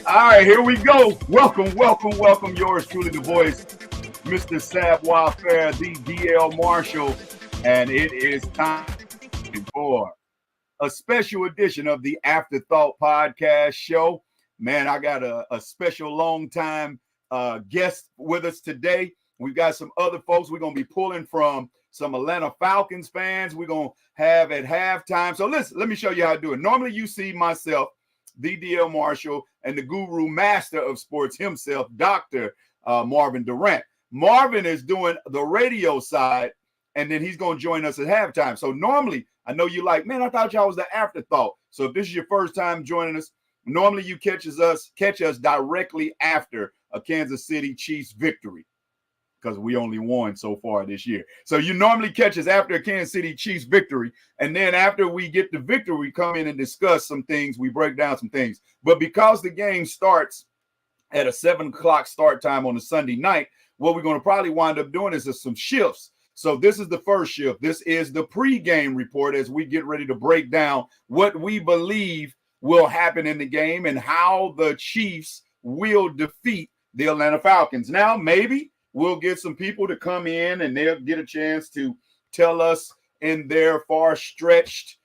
All right, here we go. Welcome. Yours truly, the voice, Mr. Savoir Faire, the DL Marshall, and it is time for a special edition of the Afterthought Podcast Show. Man, I got a special long time guest with us today. We've got some other folks we're going to be pulling from some Atlanta Falcons fans we're going to have at halftime. So listen, let me show you how to do it. Normally you see myself, the DL Marshall, and the guru master of sports himself, Dr. Marvin Durant. Marvin is doing the radio side, and then he's going to join us at halftime. So normally, I know you like, man, I thought y'all was the Afterthought. So if this is your first time joining us, normally you catch us directly after a Kansas City Chiefs victory, because we only won so far this year. So you normally catch us after a Kansas City Chiefs victory. And then after we get the victory, we come in and discuss some things. We break down some things. But because the game starts at a 7 o'clock start time on a Sunday night, what we're going to probably wind up doing is some shifts. So this is the first shift. This is the pregame report as we get ready to break down what we believe will happen in the game and how the Chiefs will defeat the Atlanta Falcons. Now, maybe we'll get some people to come in and they'll get a chance to tell us in their far-stretched,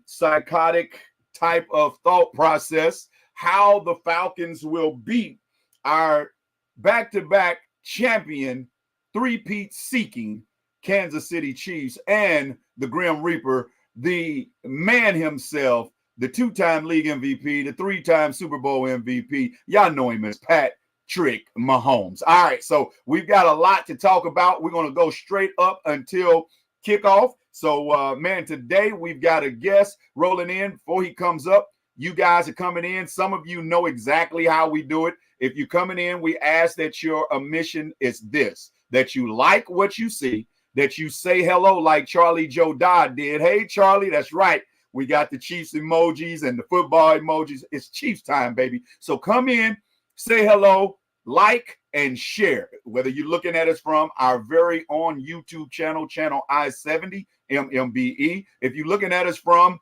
psychotic type of thought process how the Falcons will beat our back-to-back champion, three-peat seeking Kansas City Chiefs and the Grim Reaper, the man himself, the two-time league MVP, the three-time Super Bowl MVP. Y'all know him as Patrick Mahomes. All right, so we've got a lot to talk about. We're going to go straight up until kickoff. So, man, today we've got a guest rolling in. Before he comes up, you guys are coming in. Some of you know exactly how we do it. If you're coming in, we ask that your omission is this, that you like what you see, that you say hello like Charlie Joe Dodd did. Hey, Charlie, that's right. We got the Chiefs emojis and the football emojis. It's Chiefs time, baby. So come in, say hello, like, and share. Whether you're looking at us from our very own YouTube channel, channel I-70, MMBE. If you're looking at us from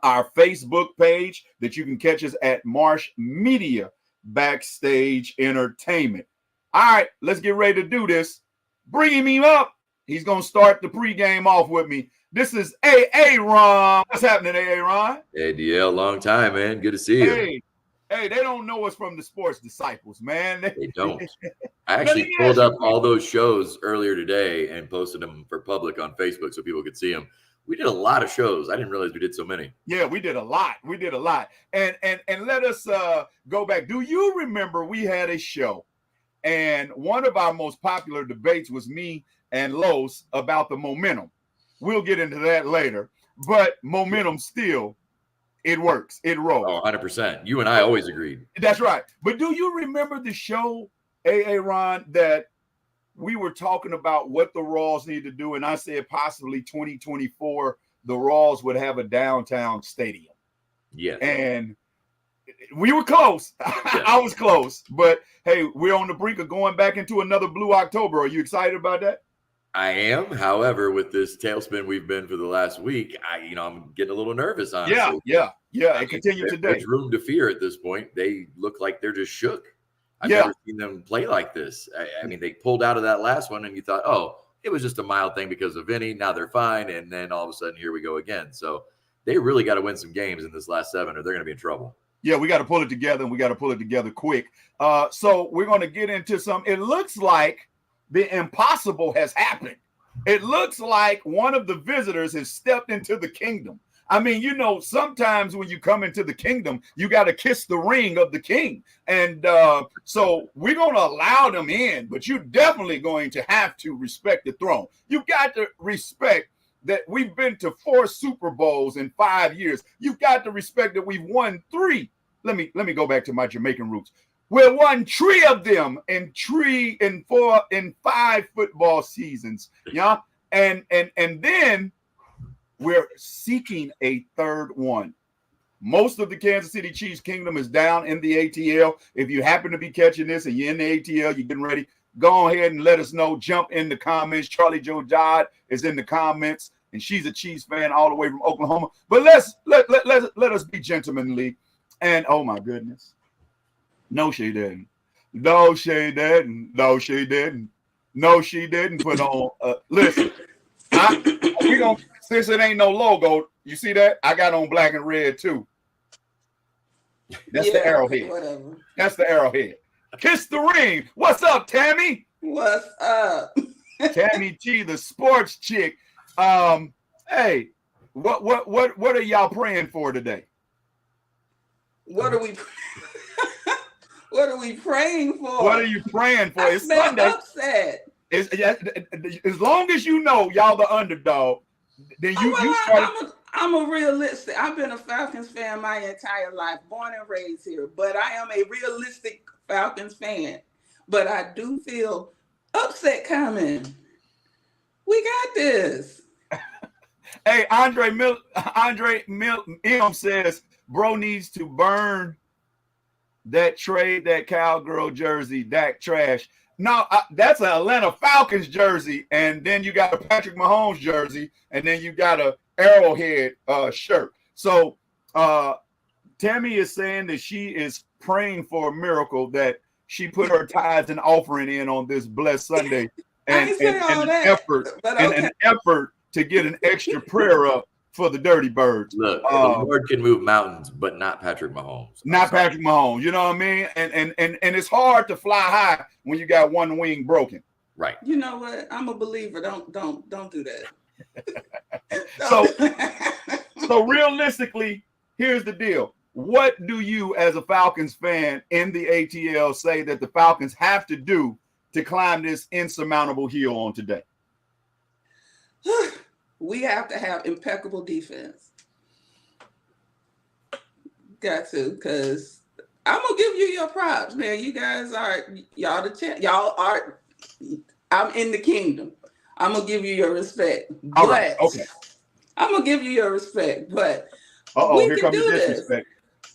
our Facebook page, that you can catch us at Marsh Media Backstage Entertainment. All right, let's get ready to do this. Bring him up. He's going to start the pregame off with me. This is A.A. Ron. What's happening, A.A. Ron? Hey, DL, long time, man. Good to see you. Hey, they don't know us from the Sports Disciples, man. They don't. I actually pulled up all those shows earlier today and posted them for public on Facebook so people could see them. We did a lot of shows. I didn't realize we did so many. Yeah, we did a lot. And let us go back. Do you remember we had a show, and one of our most popular debates was me and Los about the momentum. We'll get into that later. But momentum still, it works. It rolls. Oh, 100%. You and I always agreed. That's right. But do you remember the show, A.A. Ron, that we were talking about what the Royals need to do, and I said possibly 2024, the Royals would have a downtown stadium. Yeah. And we were close. Yeah. I was close. But, hey, we're on the brink of going back into another Blue October. Are you excited about that? I am. However, with this tailspin we've been for the last week, I'm getting a little nervous, honestly. Yeah. It continued today. There's room to fear at this point. They look like they're just shook. I've never seen them play like this. I mean, they pulled out of that last one, and you thought, oh, it was just a mild thing because of Vinny. Now they're fine, and then all of a sudden, here we go again. So they really got to win some games in this last 7, or they're going to be in trouble. Yeah, we got to pull it together, and we got to pull it together quick. So we're going to get into some. It looks like the impossible has happened. It looks like one of the visitors has stepped into the kingdom. I mean, sometimes when you come into the kingdom, you got to kiss the ring of the king. And so we're going to allow them in, but you're definitely going to have to respect the throne. You've got to respect that we've been to 4 Super Bowls in 5 years. You've got to respect that we've won 3. Let me go back to my Jamaican roots. We won 3 of them in 5 football seasons. Yeah. And then we're seeking a third one. Most of the Kansas City Chiefs kingdom is down in the ATL. If you happen to be catching this and you're in the ATL, you're getting ready, go ahead and let us know. Jump in the comments. Charlie Joe Dodd is in the comments, and she's a Chiefs fan all the way from Oklahoma. But let us be gentlemanly. And oh my goodness, No, she didn't. No, she didn't. No, she didn't. No, she didn't put on. Listen, we gonna since it ain't no logo. You see that? I got on black and red too. That's the arrowhead. Whatever. That's the arrowhead. Kiss the ring. What's up, Tammy? What's up? Tammy G, the sports chick. Hey, what are y'all praying for today? What are we? What are we praying for? What are you praying for? It's Sunday. Upset. As long as you know y'all the underdog, then you started. I'm a realistic. I've been a Falcons fan my entire life, born and raised here. But I am a realistic Falcons fan. But I do feel upset coming. We got this. Hey, Andre M says, bro needs to burn that trade, that cowgirl jersey, Dak trash. No, that's an Atlanta Falcons jersey, and then you got a Patrick Mahomes jersey, and then you got a Arrowhead shirt. So Tammy is saying that she is praying for a miracle, that she put her tithes and offering in on this blessed Sunday, and an effort to get an extra prayer up for the Dirty Birds. Look, the Lord can move mountains, but not Patrick Mahomes. Patrick Mahomes. You know what I mean? And it's hard to fly high when you got one wing broken. Right. You know what? I'm a believer. Don't do that. So realistically, here's the deal. What do you, as a Falcons fan in the ATL, say that the Falcons have to do to climb this insurmountable hill on today? We have to have impeccable defense. Got to, because I'm gonna give you your props, man. You guys y'all the champ. Y'all are. I'm in the kingdom. I'm gonna give you your respect. All right, okay. I'm gonna give you your respect, but here comes the disrespect.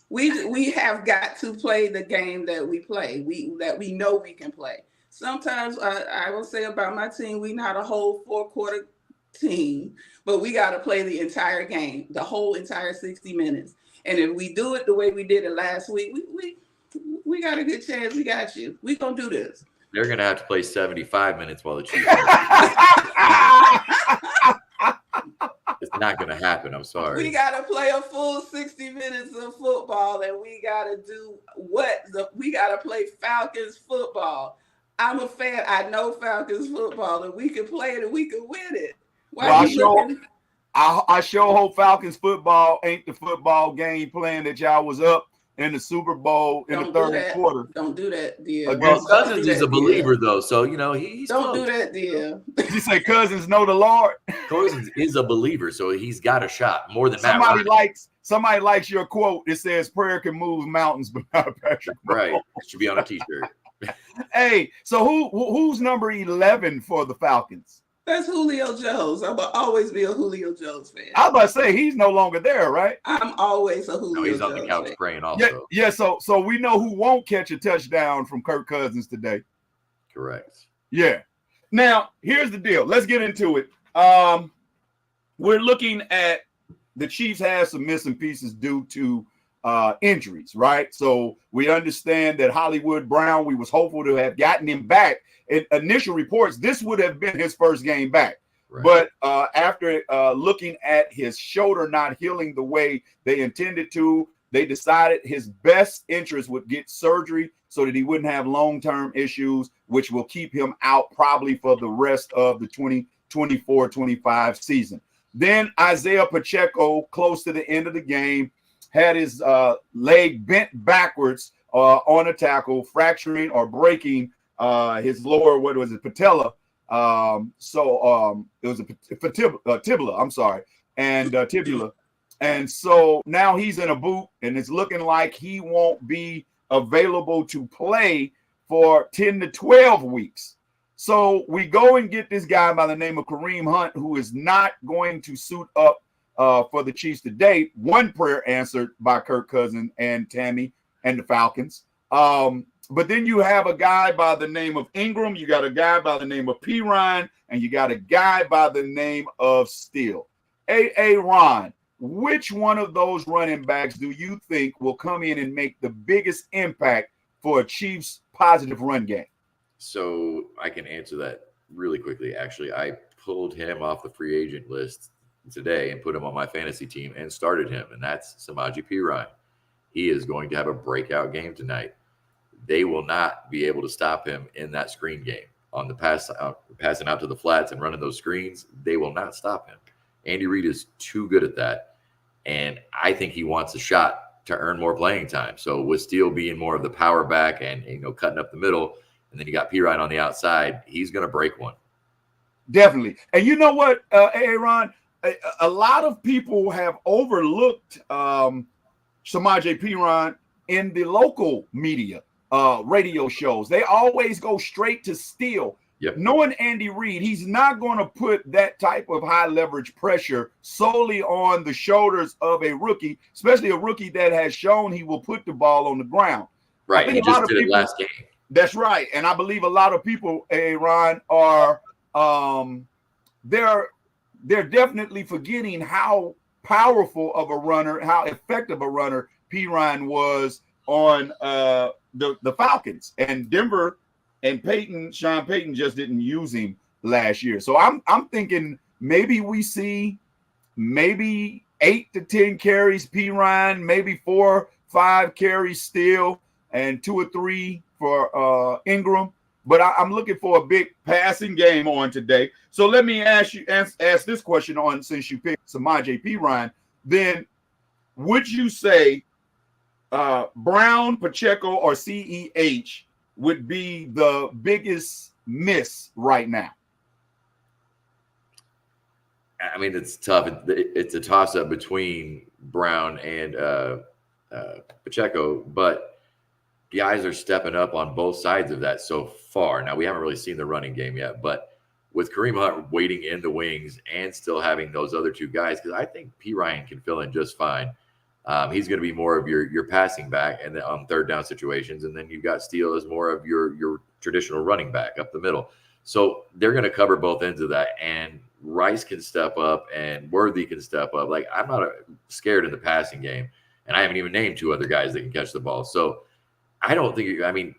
We have got to play the game that we play. That we know we can play. Sometimes I will say about my team, we not a whole 4-quarter team, but we got to play the entire game, the whole entire 60 minutes. And if we do it the way we did it last week, we got a good chance. We got you. We gonna do this. They're gonna have to play 75 minutes while the Chiefs. It's not gonna happen. I'm sorry. We gotta play a full 60 minutes of football, and we gotta do we gotta play Falcons football. I'm a fan. I know Falcons football, and we can play it and we can win it. I sure hope Falcons football ain't the football game plan that y'all was up in the Super Bowl in the third quarter. Don't do that, dear. Well, Cousins is a believer, though, so you know he's. Don't do that, dear. Did you say Cousins know the Lord? Cousins is a believer, so he's got a shot more than Somebody likes your quote. It says, "Prayer can move mountains, but not Patrick." Right, it should be on a T-shirt. Hey, so who's number 11 for the Falcons? That's Julio Jones. I'm going to always be a Julio Jones fan. I was about to say, he's no longer there, right? I'm always a Julio Jones fan. He's on the couch praying also. Yeah, so we know who won't catch a touchdown from Kirk Cousins today. Correct. Yeah. Now, here's the deal. Let's get into it. We're looking at the Chiefs have some missing pieces due to injuries, right? So we understand that Hollywood Brown, we was hopeful to have gotten him back. In initial reports, this would have been his first game back. Right. But after looking at his shoulder not healing the way they intended to, they decided his best interest would get surgery so that he wouldn't have long-term issues, which will keep him out probably for the rest of the 2024-25 season. Then Isaiah Pacheco, close to the end of the game, had his leg bent backwards on a tackle, fracturing or breaking his lower, patella. It was a tibula, I'm sorry, and tibula. And so now he's in a boot, and it's looking like he won't be available to play for 10 to 12 weeks. So we go and get this guy by the name of Kareem Hunt, who is not going to suit up for the Chiefs today. One prayer answered by Kirk Cousins and Tammy and the Falcons. But then you have a guy by the name of Ingram, you got a guy by the name of P. Ryan, and you got a guy by the name of Steele. Ron, which one of those running backs do you think will come in and make the biggest impact for a Chiefs positive run game? So I can answer that really quickly. Actually, I pulled him off the free agent list today and put him on my fantasy team and started him, and that's Samaje Perine. He is going to have a breakout game tonight. They will not be able to stop him in that screen game on the passing out to the flats and running those screens. They will not stop him. Andy Reid is too good at that, and I think he wants a shot to earn more playing time. So with Steele being more of the power back and cutting up the middle, and then you got Perine on the outside, he's going to break one. Definitely. And you know what, Aaron, a lot of people have overlooked Samaje Perine in the local media, radio shows. They always go straight to Steele. Yep. Knowing Andy Reid, he's not going to put that type of high leverage pressure solely on the shoulders of a rookie, especially a rookie that has shown he will put the ball on the ground. Right. He just did it last game. That's right. And I believe a lot of people, Aaron, are they're definitely forgetting how powerful of a runner, how effective a runner Perine was on the Falcons. And Denver and Sean Payton just didn't use him last year. So I'm thinking maybe we see 8 to 10 carries Perine, maybe 4 or 5 carries Steele, and 2 or 3 for Ingram. But I'm looking for a big passing game on today. So let me ask this question on, since you picked Samaje Perine, then would you say Brown, Pacheco, or CEH would be the biggest miss right now? I mean, it's tough. It's a toss-up between Brown and Pacheco, but guys are stepping up on both sides of that so far. Now, we haven't really seen the running game yet, but with Kareem Hunt waiting in the wings and still having those other 2 guys, because I think Perine can fill in just fine. He's going to be more of your passing back and on third down situations. And then you've got Steele as more of your traditional running back up the middle. So they're going to cover both ends of that. And Rice can step up and Worthy can step up. Like, I'm not scared in the passing game. And I haven't even named 2 other guys that can catch the ball. So I don't think,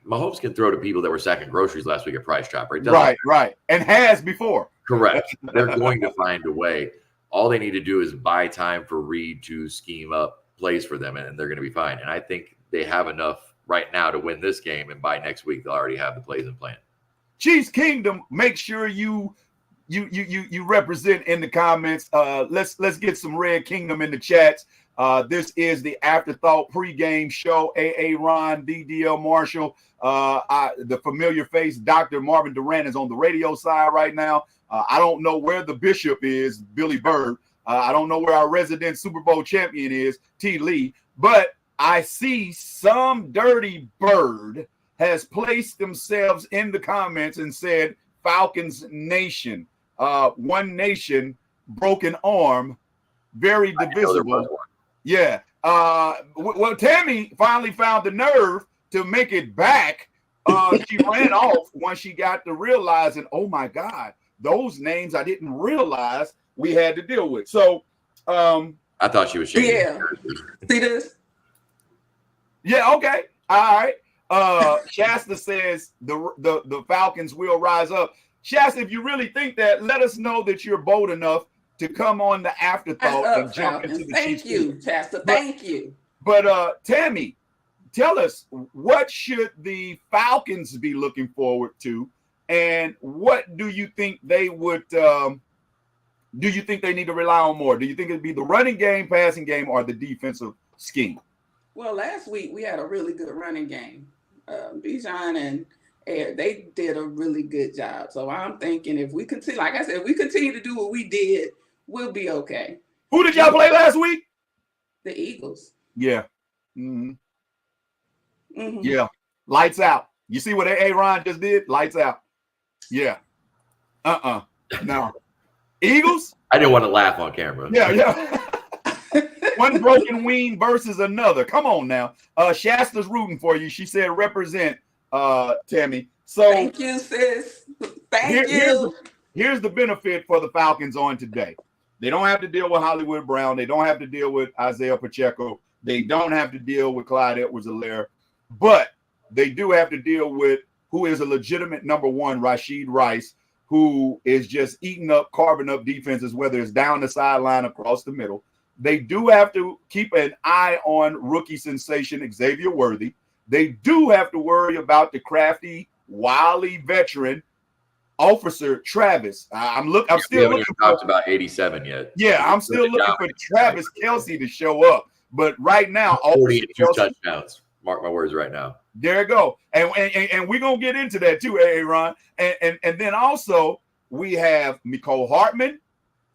Mahomes can throw to people that were sacking groceries last week at Price Chopper. Right. And has before. Correct. They're going to find a way. All they need to do is buy time for Reid to scheme up plays for them, and they're going to be fine. And I think they have enough right now to win this game, and by next week they'll already have the plays in plan. Chiefs Kingdom, make sure you represent in the comments. Let's get some Red Kingdom in the chats. This is the Afterthought pregame show. Ron, DDL Marshall, the familiar face, Dr. Marvin Durant, is on the radio side right now. I don't know where the bishop is, Billy Bird. I don't know where our resident Super Bowl champion is, T. Lee. But I see some dirty bird has placed themselves in the comments and said, Falcons Nation, one nation, broken arm, very divisible. Yeah. Well, Tammy finally found the nerve to make it back. She ran off once she got to realizing, oh my God, those names I didn't realize we had to deal with. So I thought she was shaking. Yeah. See this? Yeah, okay. All right. Shasta says the Falcons will rise up. Shasta, if you really think that, let us know that you're bold enough to come on the Afterthought and jump into the Thank you, Shasta. Thank you. But Tammy, tell us, what should the Falcons be looking forward to, and what do you think they would do you think they need to rely on more? Do you think it'd be the running game, passing game, or the defensive scheme? Well, last week we had a really good running game. Bijan and Air, they did a really good job. So I'm thinking if we continue, like I said, if we continue to do what we did, we'll be okay. Who did y'all play last week? The Eagles. Yeah. Mm-hmm. Mm-hmm. Yeah. Lights out. You see what Aaron just did? Lights out. Yeah. No. Eagles? I didn't want to laugh on camera. Yeah. One broken wing versus another. Come on now. Shasta's rooting for you. She said represent, Tammy. So thank you, sis. Thank you. Here's the benefit for the Falcons on today. They don't have to deal with Hollywood Brown. They don't have to deal with Isaiah Pacheco. They don't have to deal with Clyde Edwards-Helaire. But they do have to deal with who is a legitimate number one, Rashid Rice, who is just eating up, carving up defenses, whether it's down the sideline, across the middle. They do have to keep an eye on rookie sensation Xavier Worthy. They do have to worry about the crafty, wily veteran Officer Travis. I'm still looking for. Talked about 87 yet? Yeah, I'm still looking for Travis Kelce to show up. But right now, 42 touchdowns. Mark my words right now. There you go. And we're gonna get into that too, Aaron. And then also we have Mecole Hardman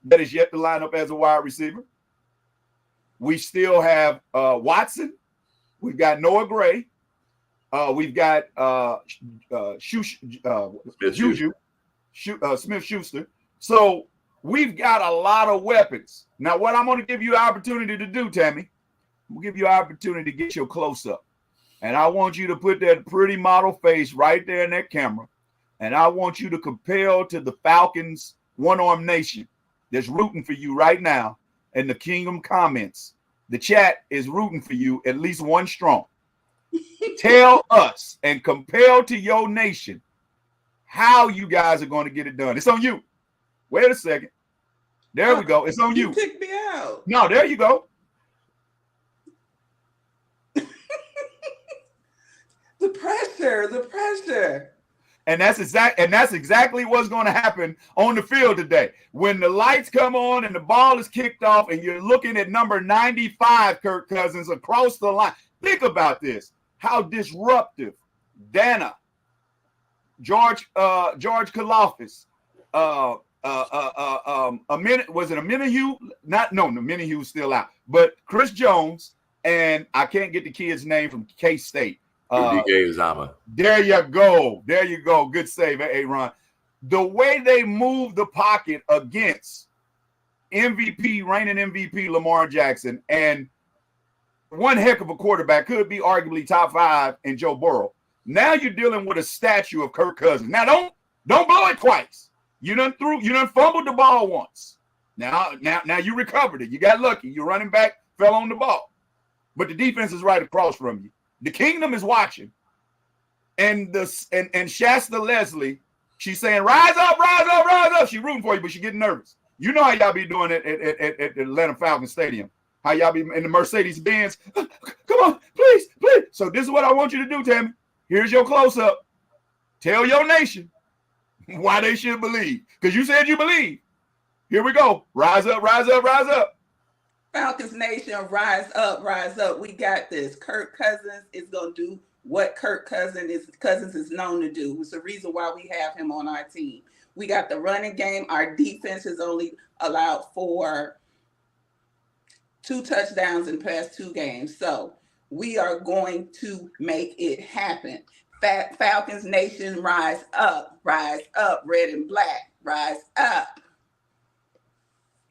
that is yet to line up as a wide receiver. We still have Watson. We've got Noah Gray. We've got Smith-Schuster. So we've got a lot of weapons. Now, what I'm going to give you an opportunity to do, Tammy, I'm going to give you an opportunity to get your close-up. And I want you to put that pretty model face right there in that camera. And I want you to compel to the Falcons one-arm nation that's rooting for you right now in the Kingdom comments. The chat is rooting for you at least one strong. Tell us and compel to your nation how you guys are going to get it done. It's on you. Wait a second. There we go. It's on you. You kicked me out. No, there you go. The pressure. And that's exactly what's going to happen on the field today. When the lights come on and the ball is kicked off and you're looking at number 95, Kirk Cousins, across the line. Think about this. How disruptive Dana, George Kalafis, Amenahue? Amenahue's still out. But Chris Jones, and I can't get the kid's name from K-State. Uzama. There you go. Good save, Aaron. The way they move the pocket against reigning MVP Lamar Jackson, and one heck of a quarterback, could be arguably top 5 in Joe Burrow. Now you're dealing with a statue of Kirk Cousins. Now don't blow it twice. You done fumbled the ball once. Now you recovered it. You got lucky. Your running back fell on the ball. But the defense is right across from you. The kingdom is watching. And Shasta Leslie, she's saying, rise up, rise up, rise up. She's rooting for you, but she's getting nervous. You know how y'all be doing it at Atlanta Falcons Stadium. How y'all be in the Mercedes-Benz. Come on, please. So this is what I want you to do, Tammy. Here's your close-up. Tell your nation why they should believe. Because you said you believe. Here we go. Rise up, rise up, rise up. Falcons Nation, rise up, rise up. We got this. Kirk Cousins is going to do what Kirk Cousins is known to do. It's the reason why we have him on our team. We got the running game. Our defense has only allowed for 2 touchdowns in the past 2 games. So we are going to make it happen. Falcons Nation, rise up, red and black, rise up.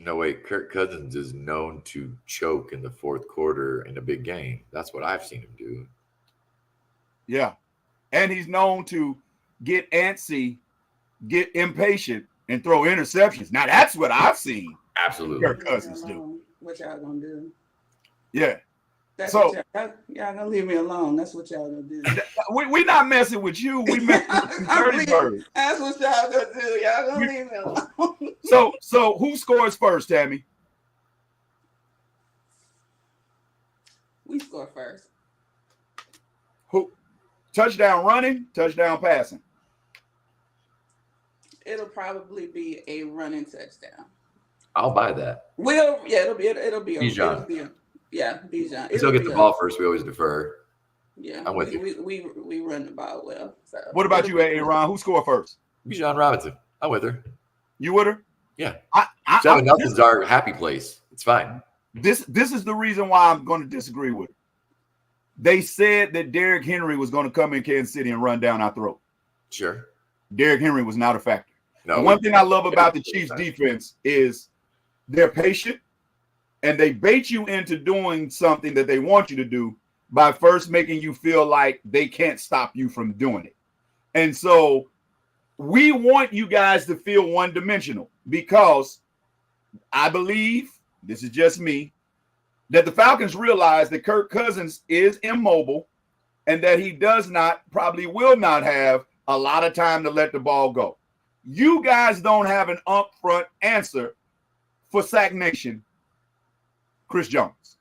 No, wait, Kirk Cousins is known to choke in the fourth quarter in a big game. That's what I've seen him do. Yeah. And he's known to get antsy, get impatient, and throw interceptions. Now, that's what I've seen. Absolutely. Kirk Cousins do. What y'all gonna do? Yeah. That's so y'all gonna leave me alone. That's what y'all gonna do. We're not messing with you. We messing with Dirty Bird. That's what y'all gonna do. Y'all gonna leave me alone. So who scores first, Tammy? We score first. Who? Touchdown running, touchdown passing. It'll probably be a running touchdown. I'll buy that. It'll be Bijan. Bijan. He'll get the ball first. We always defer. Yeah, I'm with you. We run the ball well. So what about you, Aaron? Who scored first? Bijan Robinson. I'm with her. You with her? Yeah. 7-0's our happy place. It's fine. This is the reason why I'm going to disagree with her. They said that Derrick Henry was going to come in Kansas City and run down our throat. Sure. Derrick Henry was not a factor. No. And one thing I love about the Chiefs defense is they're patient and they bait you into doing something that they want you to do by first making you feel like they can't stop you from doing it. And so we want you guys to feel one-dimensional because I believe, this is just me, that the Falcons realize that Kirk Cousins is immobile and that he probably will not have a lot of time to let the ball go. You guys don't have an upfront answer for Sack Nation, Chris Jones.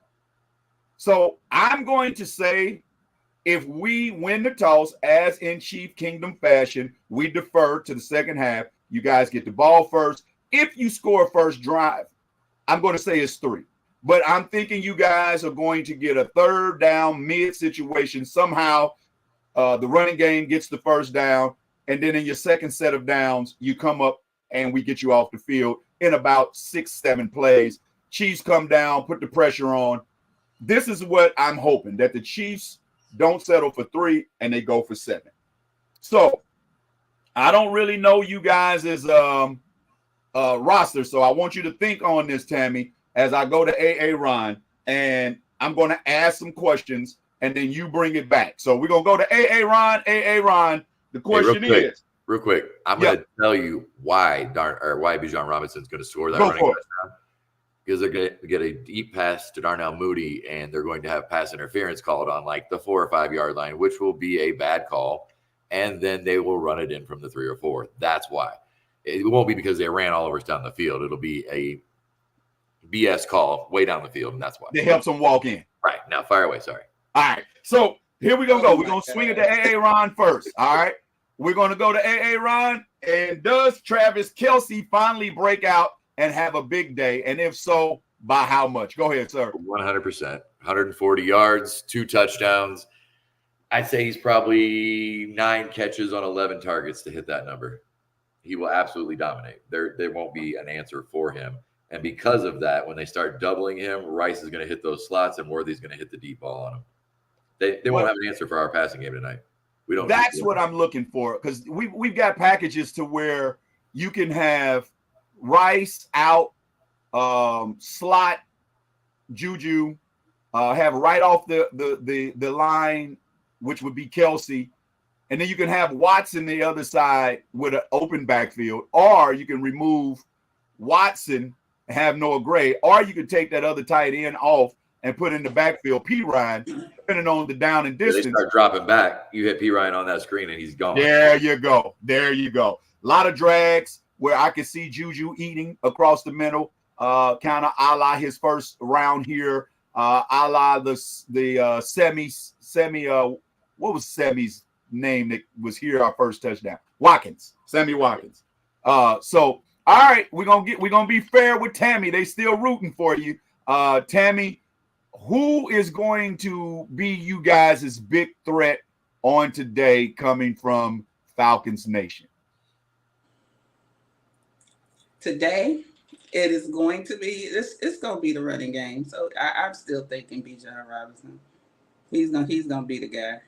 So I'm going to say, if we win the toss, as in Chief Kingdom fashion, we defer to the second half. You guys get the ball first. If you score first drive, I'm going to say it's 3. But I'm thinking you guys are going to get a third down mid situation. Somehow the running game gets the first down. And then in your second set of downs, you come up and we get you off the field in about 6-7 plays. Chiefs come down, put the pressure on. This is what I'm hoping, that the Chiefs don't settle for 3 and they go for 7. So I don't really know you guys' roster. So I want you to think on this, Tammy, as I go to AA Ron, and I'm going to ask some questions and then you bring it back. So we're going to go to AA Ron. AA Ron, the question is. Real quick, I'm going to tell you why Bijan Robinson's going to score that running touchdown. Because they're going to get a deep pass to Darnell Mooney, and they're going to have pass interference called on like the 4 or 5 yard line, which will be a bad call. And then they will run it in from the 3 or 4. That's why. It won't be because they ran all over us down the field. It'll be a BS call way down the field, and that's why. It helps them walk in. Right. Now, fire away. Sorry. All right. So here we're going to go. We're going to swing it to AA Ron first. All right. We're going to go to AA Ron. And does Travis Kelce finally break out and have a big day? And if so, by how much? Go ahead, sir. 100%. 140 yards, 2 touchdowns. I'd say he's probably 9 catches on 11 targets to hit that number. He will absolutely dominate. There won't be an answer for him. And because of that, when they start doubling him, Rice is going to hit those slots and Worthy's going to hit the deep ball on him. They won't have an answer for our passing game tonight. We don't. That's what I'm looking for, because we've got packages to where you can have Rice out, slot Juju, have right off the line, which would be Kelce, and then you can have Watson the other side with an open backfield, or you can remove Watson and have Noah Gray, or you can take that other tight end off and put in the backfield P. Ryan, depending on the down and distance. They start dropping back. You hit P. Ryan on that screen, and he's gone. There you go. There you go. A lot of drags where I can see Juju eating across the middle, kind of a la his first round here, a la the Sammy. What was Sammy's name that was here our first touchdown? Watkins, Sammy Watkins. So all right, we're gonna be fair with Tammy. They still rooting for you, Tammy. Who is going to be you guys' big threat on today coming from Falcons Nation? Today, it is going to be it's going to be the running game. So I'm still thinking Bijan Robinson. He's gonna be the guy.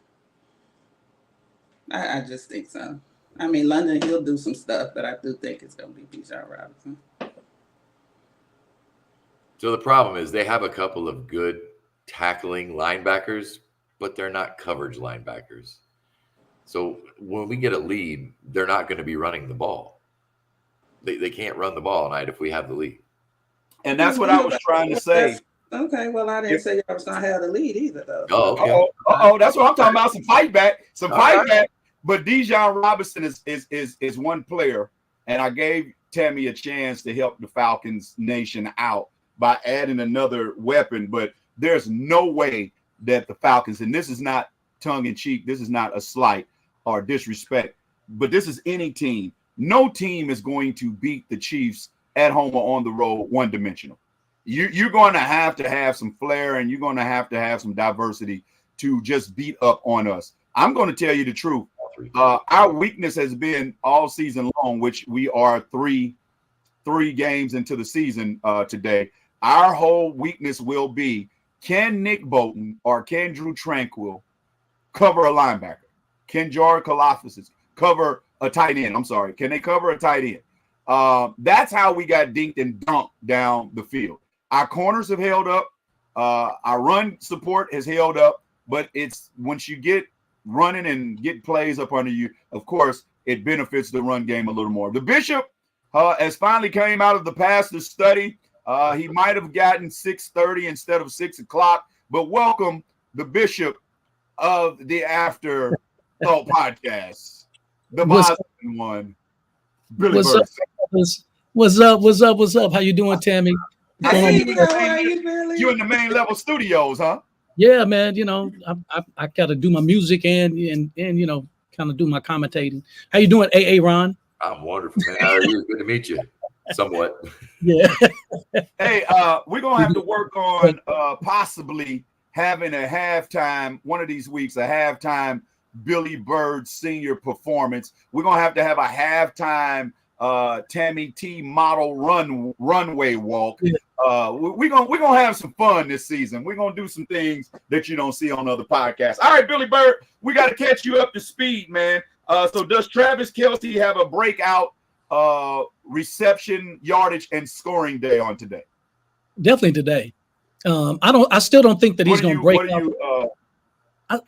I just think so. I mean, London, he'll do some stuff, but I do think it's going to be Bijan Robinson. So the problem is they have a couple of good tackling linebackers, but they're not coverage linebackers. So when we get a lead, they're not going to be running the ball. They can't run the ball tonight if we have the lead. And that's what I was trying to say. Okay, well, I didn't say I was going to have the lead either, though. Oh, okay. That's what I'm talking about. Some fight back. But Bijan Robinson is one player, and I gave Tammy a chance to help the Falcons Nation out by adding another weapon. But there's no way that the Falcons, and this is not tongue-in-cheek, this is not a slight or disrespect, but this is any team. No team is going to beat the Chiefs at home or on the road one-dimensional. You're going to have some flair, and you're going to have some diversity to just beat up on us. I'm going to tell you the truth. Our weakness has been all season long, which we are three games into the season today. Our whole weakness will be, can Nick Bolton or can Drew Tranquill cover a linebacker? Can Jared Kalafis cover a tight end? I'm sorry. Can they cover a tight end? That's how we got dinked and dunked down the field. Our corners have held up. Our run support has held up. But it's once you get running and get plays up under you, of course, it benefits the run game a little more. The Bishop has finally came out of the pastor's study. He might have gotten 6:30 instead of 6 o'clock. But welcome the Bishop of the After Thought podcast, the What's Boston one, Billy what's up? Bird. What's up? What's up? What's up? How you doing, Tammy? What's going on? Hey, how are you, Billy? You in the main level studios, huh? Yeah, man. You know, I gotta do my music and you know, kind of do my commentating. How you doing, AA Ron? I'm wonderful, man. How are you? Good to meet you. Somewhat. Yeah. Hey, we're gonna have to work on possibly having a halftime one of these weeks, a halftime Billy Bird senior performance. We're gonna have to have a halftime Tammy T model runway walk. Yeah. We're gonna have some fun this season. We're gonna do some things that you don't see on other podcasts. All right, Billy Bird, we got to catch you up to speed, man. So does Travis Kelce have a breakout reception, yardage, and scoring day on today? Definitely today. I still don't think that he's going to break out.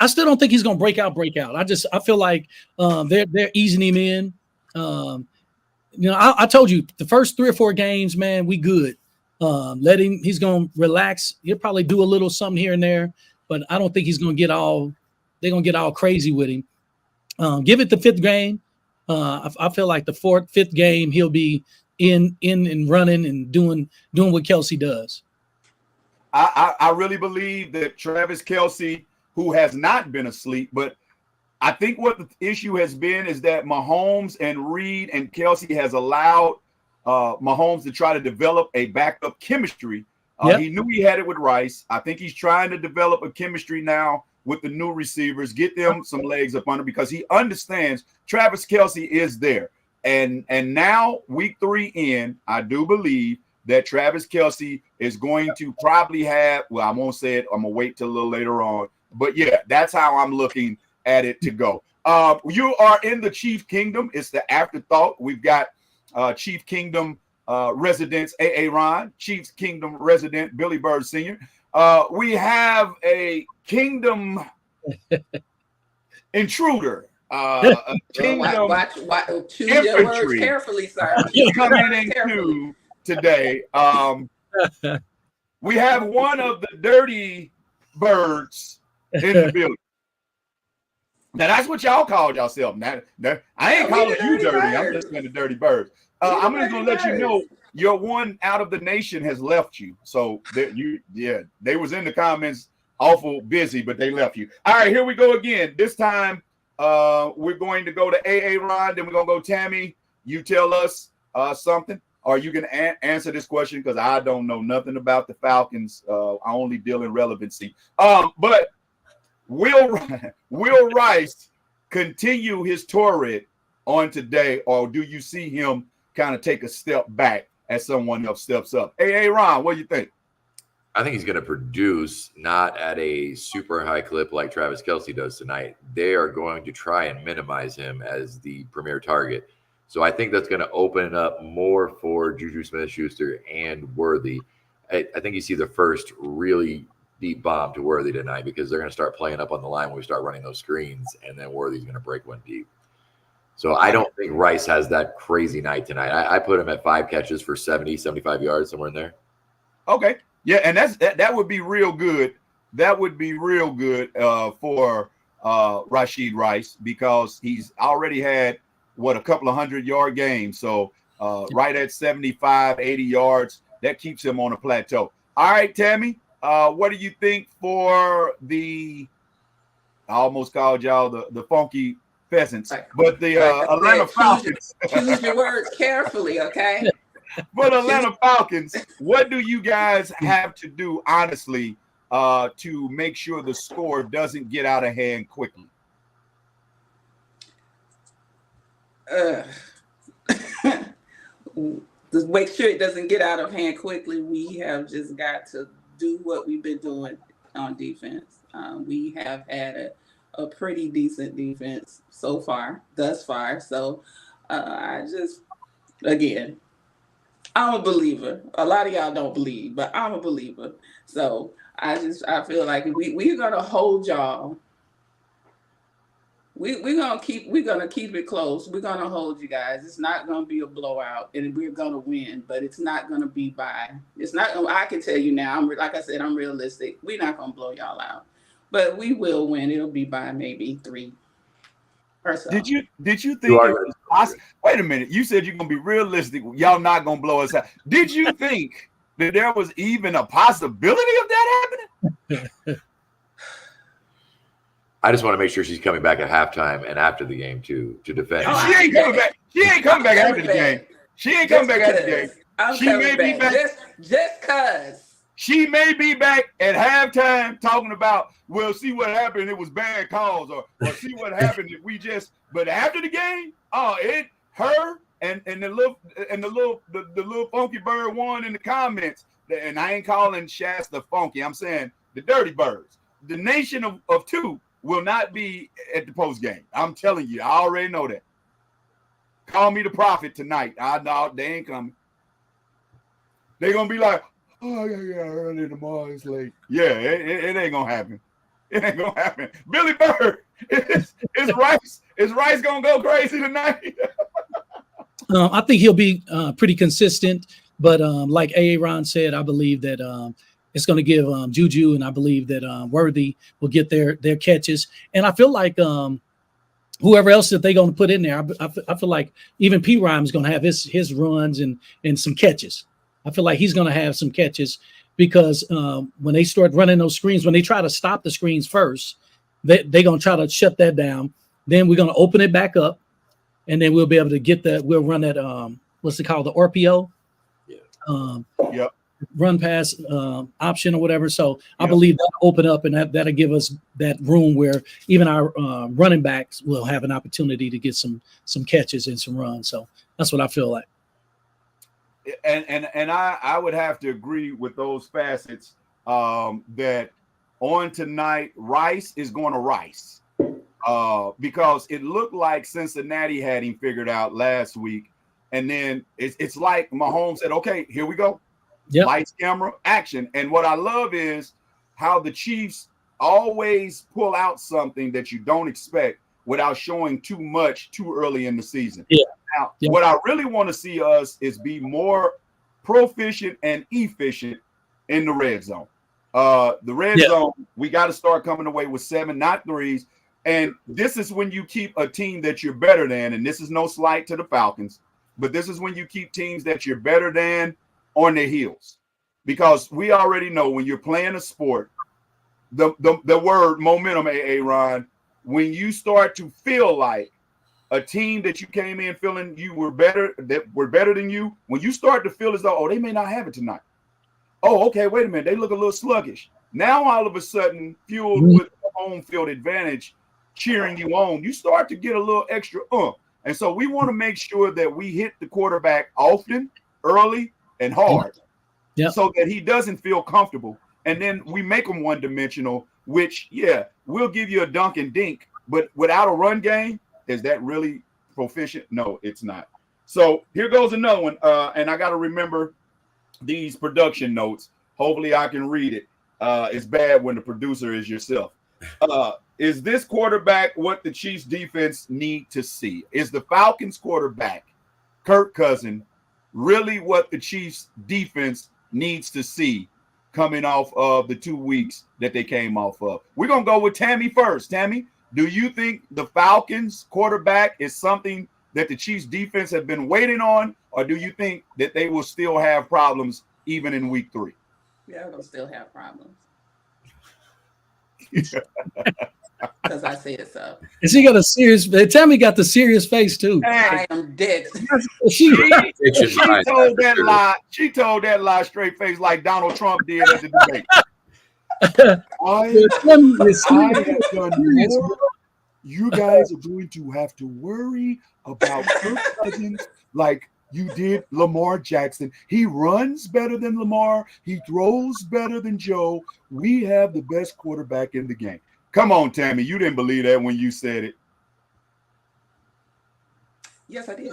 I still don't think he's going to break out. I feel like they're easing him in. You know, I told you the first 3 or 4 games, man, we good. He's going to relax. He'll probably do a little something here and there, but I don't think he's going to get all crazy with him. Give it the 5th game. I feel like the 4th, 5th game, he'll be in and running and doing what Kelce does. I really believe that Travis Kelce, who has not been asleep, but I think what the issue has been is that Mahomes and Reed and Kelce has allowed Mahomes to try to develop a backup chemistry. Yep. He knew he had it with Rice. I think he's trying to develop a chemistry now with the new receivers, get them some legs up under, because he understands Travis Kelce is there. And now week 3 in, I do believe that Travis Kelce is going to probably have, well, I won't say it. I'm going to wait till a little later on. But, yeah, that's how I'm looking at it to go. You are in the Chief Kingdom. It's the afterthought. We've got Chief Kingdom residents, A.A. Ron, Chief Kingdom resident, Billy Bird Sr. We have a Kingdom intruder. Kingdom choose your words carefully, sir. Coming into today. We have one of the dirty birds in the building. Now that's what y'all called yourself. Now I ain't calling you dirty. I'm just saying the dirty birds. I'm just gonna let you know your one out of the nation has left you. So they was in the comments awful busy, but they left you. All right, here we go again. This time we're going to go to AA Ron, then we're gonna go Tammy. You tell us something, or you can answer this question because I don't know nothing about the Falcons. I only deal in relevancy. But will Rice continue his torrid on today, or do you see him kind of take a step back as someone else steps up? Hey, Ron, what do you think? I think he's going to produce, not at a super high clip like Travis Kelce does tonight. They are going to try and minimize him as the premier target. So I think that's going to open up more for Juju Smith-Schuster and Worthy. I think you see the first really deep bomb to Worthy tonight, because they're going to start playing up on the line when we start running those screens, and then Worthy's going to break one deep. So I don't think Rice has that crazy night tonight. I put him at 5 catches for 70, 75 yards, somewhere in there. Okay. Yeah, and that would be real good. That would be real good for Rashid Rice, because he's already had, a couple of 100-yard games. So right at 75, 80 yards, that keeps him on a plateau. All right, Tammy, what do you think for I almost called y'all the funky pheasants, but the Atlanta Falcons. Choose your words carefully, okay? But Atlanta Falcons, what do you guys have to do, honestly, to make sure the score doesn't get out of hand quickly? To make sure it doesn't get out of hand quickly, we have just got to do what we've been doing on defense. We have had a pretty decent defense thus far. So again, I'm a believer. A lot of y'all don't believe, but I'm a believer. So I feel like we're gonna hold y'all. We're gonna keep it close. We're gonna hold you guys. It's not gonna be a blowout, and we're gonna win. But it's not gonna be by. It's not. I can tell you now. Like I said, I'm realistic. We're not gonna blow y'all out. but we will win. It'll be by maybe 3 or so. Did you think it was possible? Wait a minute. You said you're gonna be realistic. Y'all not gonna blow us out. Did you think that there was even a possibility of that happening? I just want to make sure she's coming back at halftime and after the game to defend. She ain't coming back. She ain't coming back after the game. She ain't coming back after the game. She may be back. Just cause. She may be back at halftime talking about, we'll see what happened. It was bad calls, or see what happened if we just. But after the game, her and the little funky bird won in the comments. And I ain't calling Shasta funky. I'm saying the Dirty Birds. The nation of two will not be at the post game. I'm telling you, I already know that. Call me the prophet tonight. I know they ain't coming. They're gonna be like, oh yeah, early tomorrow. It's late. Yeah, it ain't gonna happen. It ain't gonna happen. Billy Bird, is Rice gonna go crazy tonight? I think he'll be pretty consistent, but like Aaron said, I believe that it's going to give Juju, and I believe that Worthy will get their catches. And I feel like whoever else that they're going to put in there, I feel like even P. Rhyme is going to have his runs and some catches. I feel like he's going to have some catches because when they start running those screens, when they try to stop the screens first, they're going to try to shut that down. Then we're going to open it back up, and then we'll be able to get that. We'll run that, what's it called, the RPO? Yeah. Run pass option or whatever. So I believe that'll open up, and that'll give us that room where even our running backs will have an opportunity to get some catches and some runs. So that's what I feel like. And I would have to agree with those facets that on tonight, Rice is going to Rice because it looked like Cincinnati had him figured out last week. And then it's like Mahomes said, okay, here we go. Yep. Lights, camera, action. And what I love is how the Chiefs always pull out something that you don't expect without showing too much too early in the season. Yeah. Now, what I really want to see us is be more proficient and efficient in the red zone. The red zone, we got to start coming away with 7, not 3s. And this is when you keep a team that you're better than. And this is no slight to the Falcons, but this is when you keep teams that you're better than on their heels. Because we already know when you're playing a sport, the word momentum, Aaron, when you start to feel like a team that you came in feeling you were better, that were better than you, when you start to feel as though, oh, they may not have it tonight. Oh, okay, wait a minute. They look a little sluggish. Now, all of a sudden, fueled with the home field advantage, cheering you on, you start to get a little extra And so we want to make sure that we hit the quarterback often, early, and hard so that he doesn't feel comfortable. And then we make him one-dimensional, which, we'll give you a dunk and dink, but without a run game, is that really proficient? No, it's not. So here goes another one, and I got to remember these production notes. Hopefully I can read it. It's bad when the producer is yourself. Is this quarterback what the Chiefs defense need to see? Is the Falcons quarterback, Kirk Cousins, really what the Chiefs defense needs to see coming off of the 2 weeks that they came off of? We're going to go with Tammy first. Tammy, do you think the Falcons quarterback is something that the Chiefs defense have been waiting on, or do you think that they will still have problems even in week 3? Yeah, they'll still have problems. Because I said so. And she got a serious. Tammy got the serious face too. I am dead. She told that lie. She told that lie straight face like Donald Trump did at the debate. I have done more. You guys are going to have to worry about Kirk Cousins like you did Lamar Jackson. He runs better than Lamar. He throws better than Joe. We have the best quarterback in the game. Come on, Tammy. You didn't believe that when you said it. Yes, I did.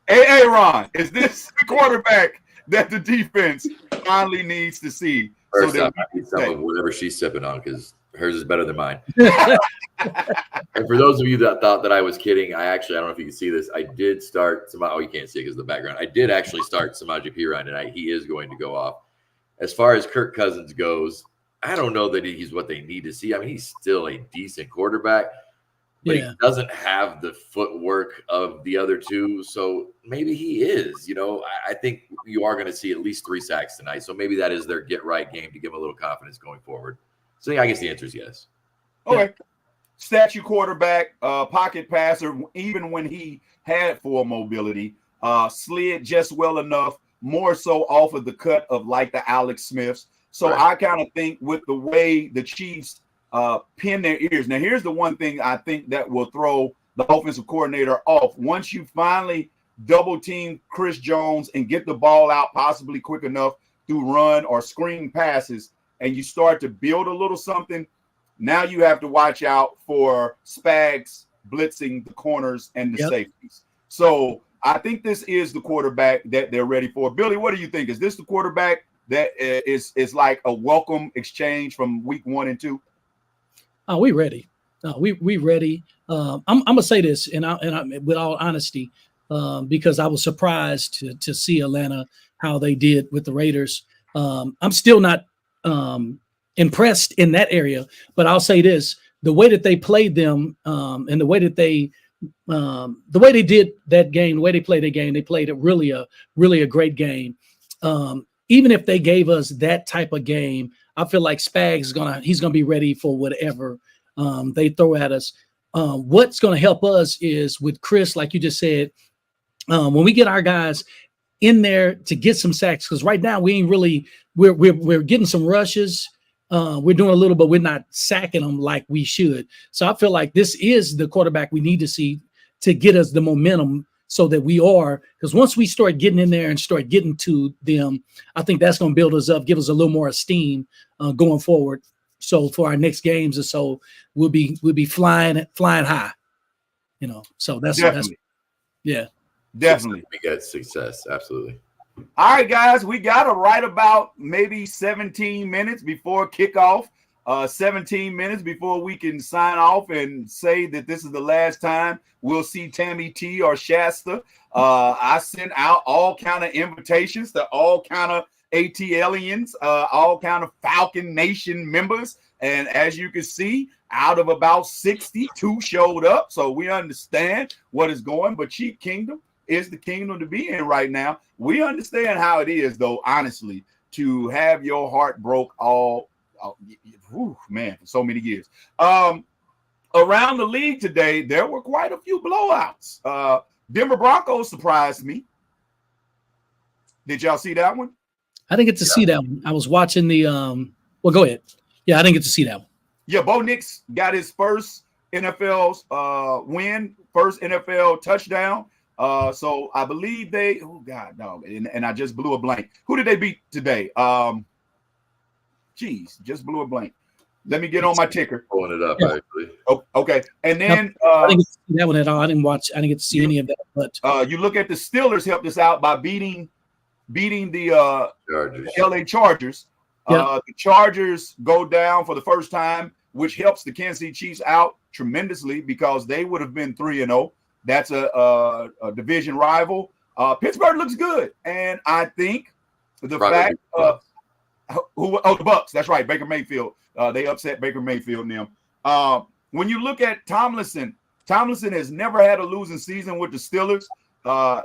Hey, Ron, is this the quarterback that the defense finally needs to see? First so I need some of whatever she's sipping on because hers is better than mine. And for those of you that thought that I was kidding, I don't know if you can see this. I did start you can't see it because of the background. I did actually start Samaje Perine tonight. He is going to go off. As far as Kirk Cousins goes, I don't know that he's what they need to see. I mean, he's still a decent quarterback, but he doesn't have the footwork of the other two. So maybe he is. I think you are going to see at least 3 sacks tonight. So maybe that is their get-right game to give him a little confidence going forward. So yeah, I guess the answer is yes. Okay. Statue quarterback, pocket passer, even when he had full mobility, slid just well enough, more so off of the cut of like the Alex Smiths. So I kind of think with the way the Chiefs pin their ears. Now, here's the one thing I think that will throw the offensive coordinator off. Once you finally double team Chris Jones and get the ball out possibly quick enough through run or screen passes, and you start to build a little something, now you have to watch out for Spags blitzing the corners and the safeties. So I think this is the quarterback that they're ready for. Billy, what do you think? Is this the quarterback that is like a welcome exchange from week 1 and 2? Oh, we ready. We ready. I'm gonna say this, and I with all honesty, because I was surprised to see Atlanta how they did with the Raiders. I'm still not impressed in that area, but I'll say this: the way that they played them, and the way that they did that game, the way they played that game, they played really a great game. Even if they gave us that type of game, I feel like Spags he's gonna be ready for whatever they throw at us. What's gonna help us is with Chris, like you just said, when we get our guys in there to get some sacks, because right now we ain't really we're getting some rushes. We're doing a little, but we're not sacking them like we should. So I feel like this is the quarterback we need to see to get us the momentum, so that we are, because once we start getting in there and start getting to them, I think that's going to build us up, give us a little more esteem going forward. So for our next games, or so we'll be flying high, So that's definitely. Definitely. We get success, absolutely. All right, guys, we got to right about maybe 17 minutes before kickoff. 17 minutes before we can sign off and say that this is the last time we'll see Tammy T or Shasta. I sent out all kind of invitations to all kind of ATLians, all kind of Falcon Nation members. And as you can see, out of about 62 showed up. So we understand what is going, but Chief Kingdom is the kingdom to be in right now. We understand how it is, though, honestly, to have your heart broke for so many years. Around the league today, there were quite a few blowouts. Denver Broncos surprised me. Did y'all see that one? I didn't get to see that one. I was watching the well, go ahead. Yeah, I didn't get to see that one. Yeah, Bo Nix got his first NFL win, first NFL touchdown. So I believe and I just blew a blank. Who did they beat today? Just blew a blank. Let me get on my ticker. Pulling it up, actually. Oh, okay. And then I didn't get to see that one at all. I didn't get to see any of that. But you look at the Steelers helped us out by beating the LA Chargers. The Chargers go down for the first time, which helps the Kansas City Chiefs out tremendously because they would have been 3-0. That's a division rival. Pittsburgh looks good, and I think the fact the Bucks. That's right, Baker Mayfield. They upset Baker Mayfield and them. When you look at Tomlinson has never had a losing season with the Steelers.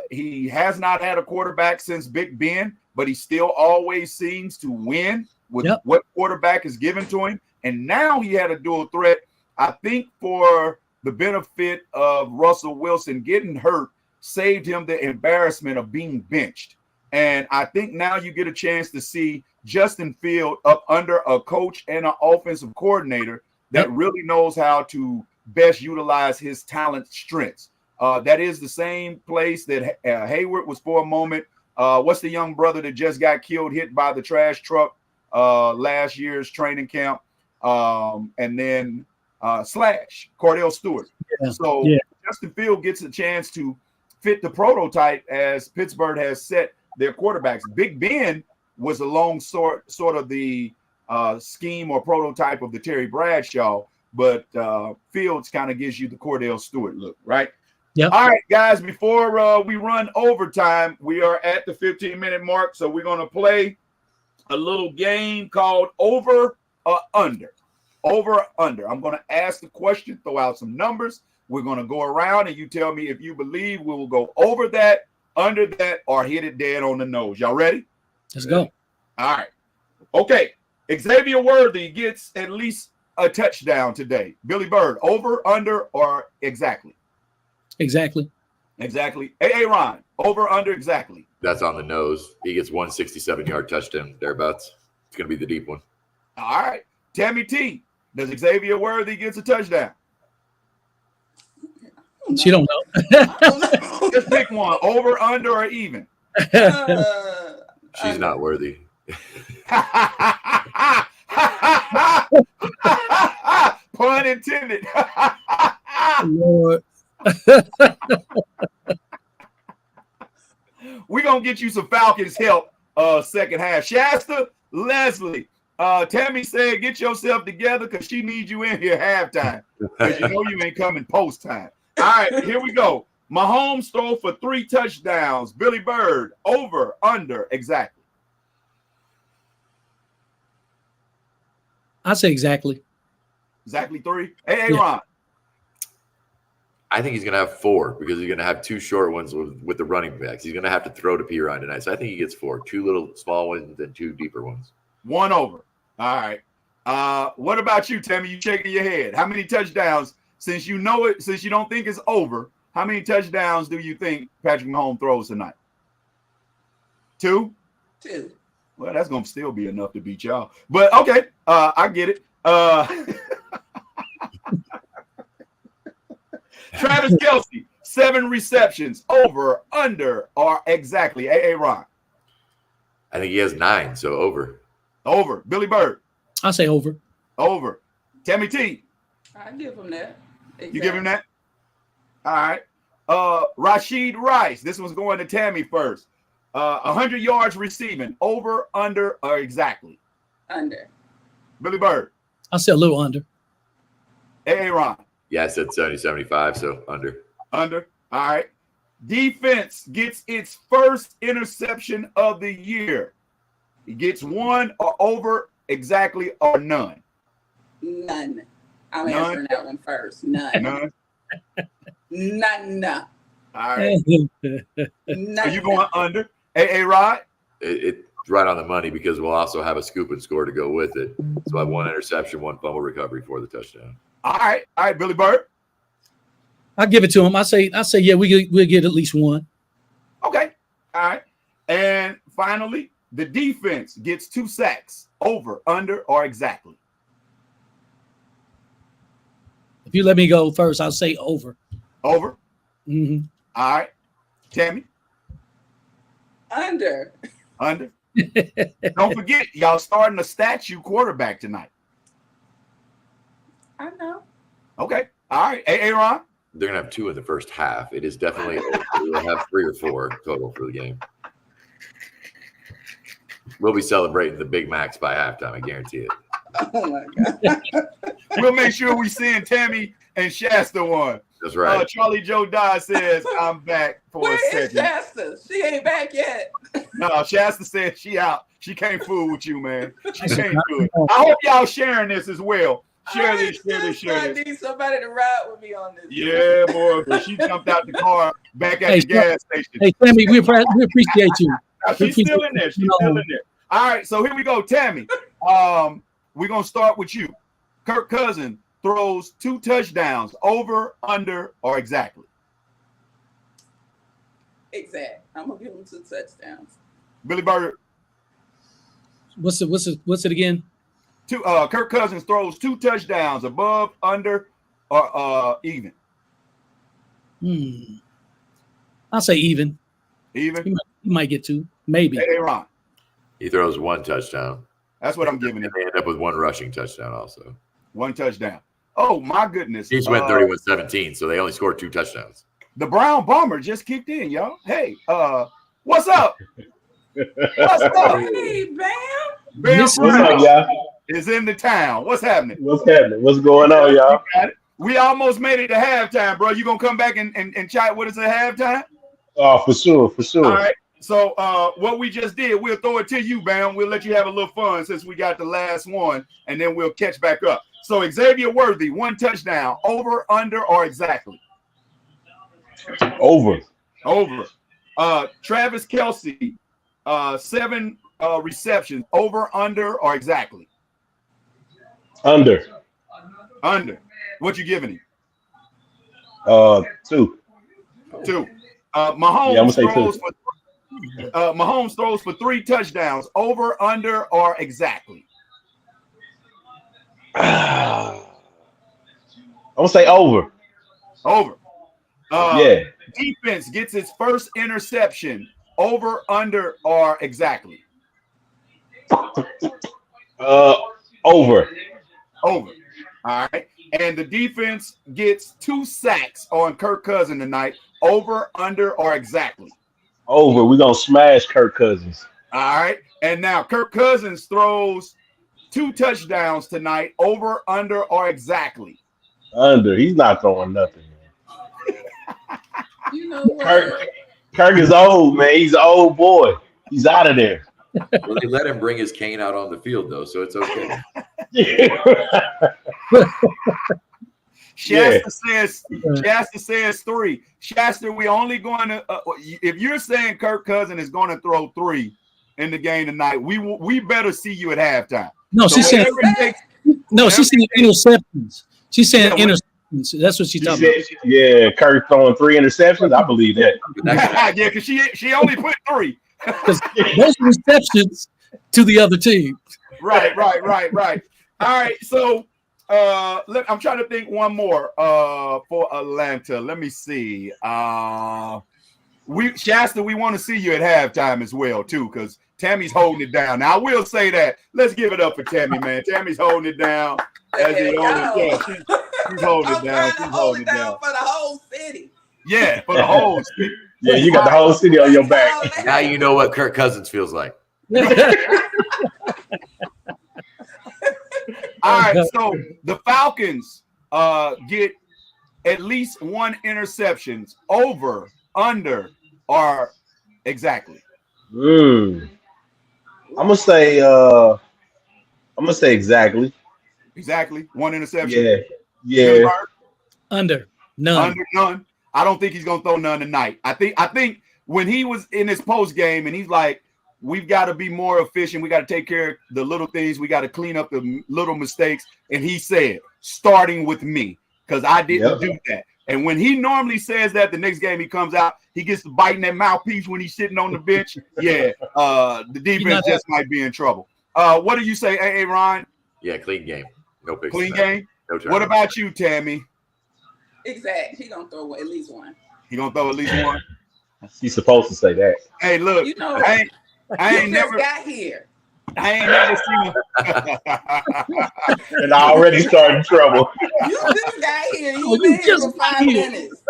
He has not had a quarterback since Big Ben, but he still always seems to win with what quarterback is given to him. And now he had a dual threat. I think for the benefit of Russell Wilson, getting hurt saved him the embarrassment of being benched. And I think now you get a chance to see Justin Field up under a coach and an offensive coordinator that really knows how to best utilize his talent strengths. That is the same place that Hayward was for a moment. What's the young brother that just got killed, hit by the trash truck last year's training camp? And then Cordell Stewart. Justin Field gets a chance to fit the prototype as Pittsburgh has set their quarterbacks. Big Ben was along sort of the scheme or prototype of the Terry Bradshaw, but Fields kind of gives you the Cordell Stewart look, right? Yeah. All right, guys, before we run overtime, we are at the 15-minute mark, so we're going to play a little game called Over or under? Over or under? I'm going to ask the question, throw out some numbers. We're going to go around and you tell me if you believe we will go over that, under that, or hit it dead on the nose. Y'all ready? Let's go. All right. Okay. Xavier Worthy gets at least a touchdown today. Billy Bird, over, under, or exactly? Exactly. Exactly. A.A. Ron, over, under, exactly. That's on the nose. He gets 167-yard touchdown, thereabouts. It's going to be the deep one. All right. Tammy T, does Xavier Worthy gets a touchdown? She don't know. Just pick one, over, under, or even. She's not worthy. Pun intended. Lord. We're going to get you some Falcons help second half. Shasta, Leslie, Tammy said get yourself together because she needs you in here halftime because you know you ain't coming post time. All right, here we go. Mahomes throw for 3 touchdowns. Billy Bird, over, under, exactly. I say exactly. Exactly 3. Hey, Ron. I think he's going to have 4 because he's going to have 2 short ones with the running backs. He's going to have to throw to P-Ryan tonight. So I think he gets 4. 2 little small ones and 2 deeper ones. 1 over. All right. What about you, Tammy? You shaking your head. How many touchdowns, since you know it, since you don't think it's over, how many touchdowns do you think Patrick Mahomes throws tonight? 2? 2. Well, that's going to still be enough to beat y'all. But, okay, I get it. Travis Kelce, 7 receptions, over, under, or exactly. A.A. Ron. I think he has 9, so over. Over. Billy Bird. I say over. Over. Tammy T. I give him that. Exactly. You give him that? All right. Rashid Rice. This one's going to Tammy first. 100 yards receiving. Over, under, or exactly? Under. Billy Bird. I say a little under. A.A. Ron. Yeah, I said 70-75, so under. Under. All right. Defense gets its first interception of the year. He gets 1 or over, exactly, or none. None. I'm answering that one first. None. None. None. All right. None. Are you going under? A.A. Rod? It's right on the money because we'll also have a scoop and score to go with it. So I have 1 interception, 1 fumble recovery for the touchdown. All right, Billy Bird. I'll give it to him. I say, yeah, we'll get at least 1. Okay, all right. And finally, the defense gets 2 sacks. Over, under, or exactly? If you let me go first, I'll say over. Over. Mm-hmm. All right, Tammy. Under. Under. Don't forget, y'all starting a statue quarterback tonight. I know. Okay. All right. A.A. Ron? They're going to have 2 in the first half. It is definitely over. We'll have 3 or 4 total for the game. We'll be celebrating the Big Macs by halftime. I guarantee it. Oh, my God. We'll make sure we send Tammy and Shasta one. That's right. Charlie Joe Dodd says, I'm back for Where a second. is Shasta? She ain't back yet. No, Shasta said she out. She can't fool with you, man. She can't do it. I hope y'all sharing this as well. Share this. I need somebody to ride with me on this. Yeah, boy. But she jumped out the car back at the gas station. Hey, Tammy, we appreciate you. She's still in there. All right, so here we go, Tammy. We're going to start with you. Kirk Cousins throws 2 touchdowns. Over, under, or exactly? Exact. I'm going to give him 2 touchdowns. Billy Bird. What's it again? Kirk Cousins throws 2 touchdowns. Above, under, or even? I'll say even. Even? He might get 2. Maybe. Hey, Ron. He throws 1 touchdown. That's what I'm giving it. They end up with 1 rushing touchdown also. 1 touchdown. Oh, my goodness. Chiefs went 31-17, so they only scored 2 touchdowns. The Brown Bomber just kicked in, y'all. Hey, what's up? What's up? Hey, Bam. Bam What's Brown up, y'all? is in the town. What's happening? What's happening? What's going on, y'all? We almost made it to halftime, bro. You gonna come back and chat with us at halftime? Oh, for sure. All right. So what we just did, we'll throw it to you, Bam. We'll let you have a little fun since we got the last one, and then we'll catch back up. So Xavier Worthy, 1 touchdown, over, under, or exactly? Over. Over. Travis Kelce, 7 receptions, over, under, or exactly? Under. Under. What you giving him? 2. 2. Mahomes throws for 3 touchdowns, over, under, or exactly? I'm gonna say over. Over. Yeah. Defense gets its first interception, over, under, or exactly? Over. Over. All right. And the defense gets 2 sacks on Kirk Cousins tonight, over, under, or exactly? Over. We're gonna smash Kirk Cousins. All right. And now Kirk Cousins throws 2 touchdowns tonight, over, under, or exactly? Under. He's not throwing nothing, man. You know what? Kirk is old, man. He's an old boy. He's out of there. Well, they let him bring his cane out on the field, though, so it's okay. Shasta says 3. Shasta, we only going to if you're saying Kirk Cousins is going to throw 3 in the game tonight, we better see you at halftime. No, she's saying interceptions. She's saying interceptions. That's what she's talking about. Yeah, Kirk throwing 3 interceptions. I believe that. Yeah, because she only put 3. Because those receptions to the other team. Right. All right, so I'm trying to think one more for Atlanta. Let me see. Shasta, we want to see you at halftime as well, too, because Tammy's holding it down. Now, I will say that. Let's give it up for Tammy, man. Tammy's holding it down. She's holding it down. She's holding it down for the whole city. Yeah, for the whole city. Yeah, you got the whole city on your back. Now you know what Kirk Cousins feels like. All right, so the Falcons get at least 1 interceptions, over, under, or exactly? I'm gonna say exactly. Exactly. 1 interception. Yeah. Under. None. Under, none. I don't think he's gonna throw none tonight. I think when he was in his post game and he's like, we've got to be more efficient. We got to take care of the little things. We got to clean up the little mistakes. And he said, starting with me, because I didn't do that. And when he normally says that, the next game he comes out, he gets to biting that mouthpiece when he's sitting on the bench. Yeah, the defense just might be in trouble. What do you say, A.A. Ryan? Yeah, clean game. No picks. Clean game? No turn. What about you, Tammy? Exactly. He's going to throw at least 1. He going to throw at least 1? He's supposed to say that. Hey, look, you know, I ain't never got here. I ain't never seen and I already started trouble. You just got here. You been here for 5 minutes.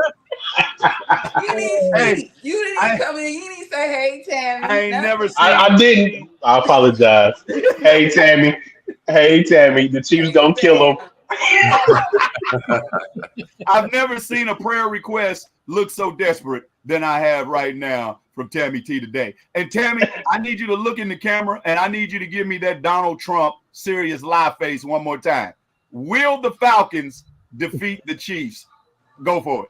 You didn't come in. You didn't say, "Hey, Tammy." I ain't never seen. I didn't. I apologize. Hey, Tammy. The Chiefs gonna kill him. I've never seen a prayer request look so desperate than I have right now from Tammy T today. And Tammy, I need you to look in the camera and I need you to give me that Donald Trump serious lie face one more time. Will the Falcons defeat the Chiefs? Go for it.